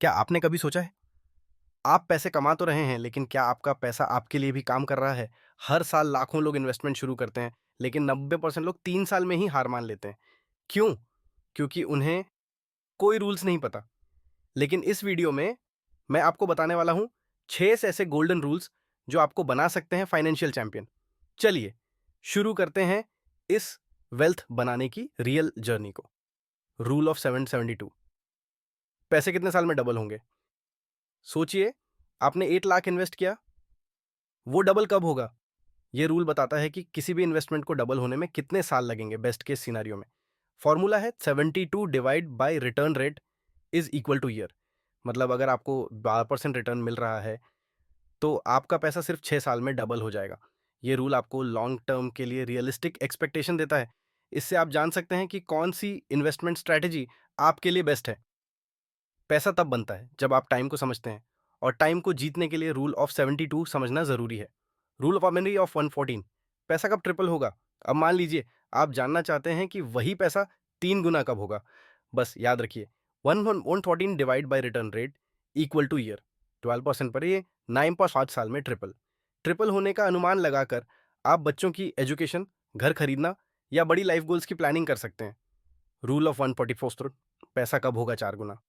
क्या आपने कभी सोचा है, आप पैसे कमा तो रहे हैं, लेकिन क्या आपका पैसा आपके लिए भी काम कर रहा है? हर साल लाखों लोग इन्वेस्टमेंट शुरू करते हैं, लेकिन 90% लोग 3 साल में ही हार मान लेते हैं। क्यों? क्योंकि उन्हें कोई रूल्स नहीं पता। लेकिन इस वीडियो में मैं आपको बताने वाला हूं 6 ऐसे गोल्डन रूल्स जो आपको बना सकते हैं फाइनेंशियल चैंपियन। चलिए, शुरू करते हैं इस वेल्थ बनाने की रियल जर्नी को। Rule of 772। पैसे कितने साल में डबल होंगे? सोचिए, आपने 8 लाख इन्वेस्ट किया, वो डबल कब होगा? ये रूल बताता है कि किसी भी इन्वेस्टमेंट को डबल होने में कितने साल लगेंगे बेस्ट केस सिनारियो में। फॉर्मूला है 72 divide by return rate is equal to year. मतलब अगर आपको 12% रिटर्न मिल रहा है, तो आपका पैसा सिर्फ 6 साल में डबल हो जाएगा। ये रूल आपको लॉन्ग टर्म के लिए रियलिस्टिक एक्सपेक्टेशन देता है। इससे आप जान सकते हैं कि कौन सी इन्वेस्टमेंट स्ट्रैटेजी आपके लिए बेस्ट है। पैसा तब बनता है जब आप टाइम को समझते हैं, और टाइम को जीतने के लिए रूल ऑफ 72 समझना जरूरी है। Rule of memory of 114। पैसा कब ट्रिपल होगा? अब मान लीजिए आप जानना चाहते हैं कि वही पैसा 3 गुना कब होगा। बस याद रखिए, 114 divide by written rate equal to year. 12% पर ये 9.5 साल में ट्रिपल। ट्रिपल होने का अनुमान लगाकर आप बच्चों की एजुकेशन, घर खरीदना या बड़ी लाइफ गोल्स की प्लानिंग कर सकते हैं। Rule of 144। पैसा कब होगा 4 गुना?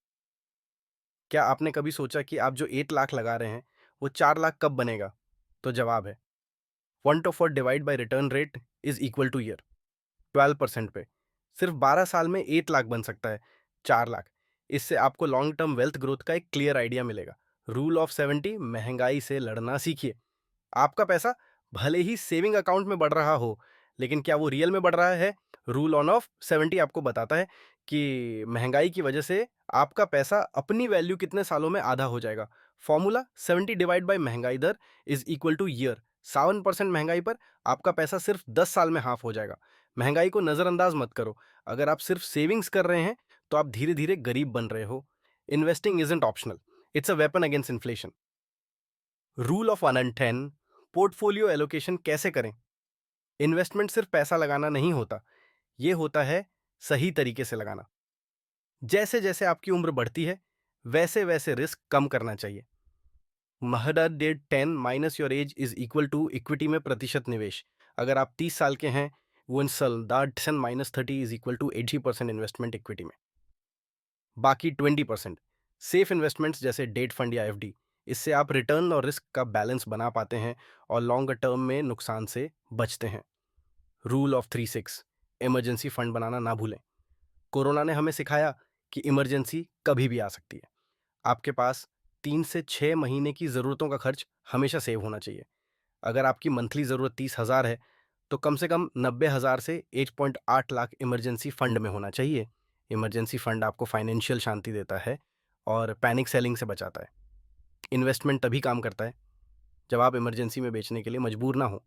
क्या आपने कभी सोचा कि आप जो 8 लाख लगा रहे हैं, वो 4 लाख कब बनेगा? तो जवाब है 1/4 divide by return rate is equal to year. 12% पे सिर्फ 12 साल में 8 लाख बन सकता है 4 लाख। इससे आपको लॉन्ग टर्म वेल्थ ग्रोथ का एक क्लियर आइडिया मिलेगा। Rule of 70। महंगाई से लड़ना सीखिए। आपका पैसा भले ही सेविंग अकाउंट में बढ़ रहा हो, लेकिन क्या वो रियल में बढ़ रहा है? रूल ऑन ऑफ 70 आपको बताता है कि महंगाई की वजह से आपका पैसा अपनी वैल्यू कितने सालों में आधा हो जाएगा। फॉर्मूला 70 डिवाइड बाय महंगाई दर इज इक्वल टू ईयर। 57% महंगाई पर आपका पैसा सिर्फ 10 साल में हाफ हो जाएगा। महंगाई को नजरअंदाज मत करो। अगर आप सिर्फ सेविंग्स कर रहे हैं, तो आप धीरे धीरे गरीब बन रहे हो। Investing isn't optional, it's a weapon against inflation. Rule of 110। Portfolio allocation कैसे करें? इन्वेस्टमेंट सिर्फ पैसा लगाना नहीं होता, ये होता है सही तरीके से लगाना। जैसे जैसे आपकी उम्र बढ़ती है, वैसे वैसे रिस्क कम करना चाहिए। महडा डेड 10 minus your age is equal to equity में प्रतिशत निवेश। अगर आप 30 साल के हैं, वंसल the 10 minus 30 is equal to 80% investment equity में। बाकी 20% सेफ इन्वेस्टमेंट्स जैसे डेट फंड या एफडी। इससे आप रिटर्न और रिस्क का बैलेंस बना पाते हैं और लॉन्गर टर्म में नुकसान से बचते हैं। Rule of 36। इमरजेंसी फंड बनाना ना भूलें। कोरोना ने हमें सिखाया कि इमरजेंसी कभी भी आ सकती है। आपके पास 3 से 6 महीने की ज़रूरतों का खर्च हमेशा सेव होना चाहिए। अगर आपकी मंथली ज़रूरत 30,000 है, तो कम से कम 90,000 से 1.8 लाख इमरजेंसी फंड में होना चाहिए। इमरजेंसी फंड आपको फाइनेंशियल शांति देता है और पैनिक सेलिंग से बचाता है। इन्वेस्टमेंट तभी काम करता है जब आप इमरजेंसी में बेचने के लिए मजबूर ना हो।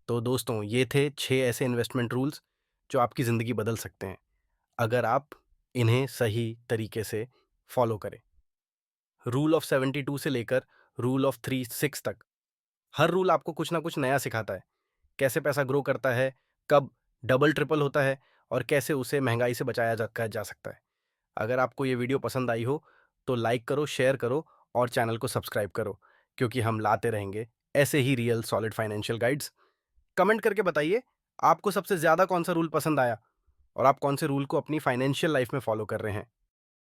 तो दोस्तों, ये थे 6 ऐसे इन्वेस्टमेंट रूल्स जो आपकी ज़िंदगी बदल सकते हैं, अगर आप इन्हें सही तरीके से फॉलो करें। रूल ऑफ 72 से लेकर रूल ऑफ 36 तक, हर रूल आपको कुछ ना कुछ नया सिखाता है। कैसे पैसा ग्रो करता है, कब डबल ट्रिपल होता है, और कैसे उसे महंगाई से बचाया जा सकता है। अगर आपको ये वीडियो पसंद आई हो, तो लाइक करो, शेयर करो और चैनल को सब्सक्राइब करो, क्योंकि हम लाते रहेंगे ऐसे ही real solid financial guides. Comment करके बताइए, आपको सबसे ज़्यादा कौन सा रूल पसंद आया और आप कौन से रूल को अपनी फाइनेंशियल लाइफ में फॉलो कर रहे हैं।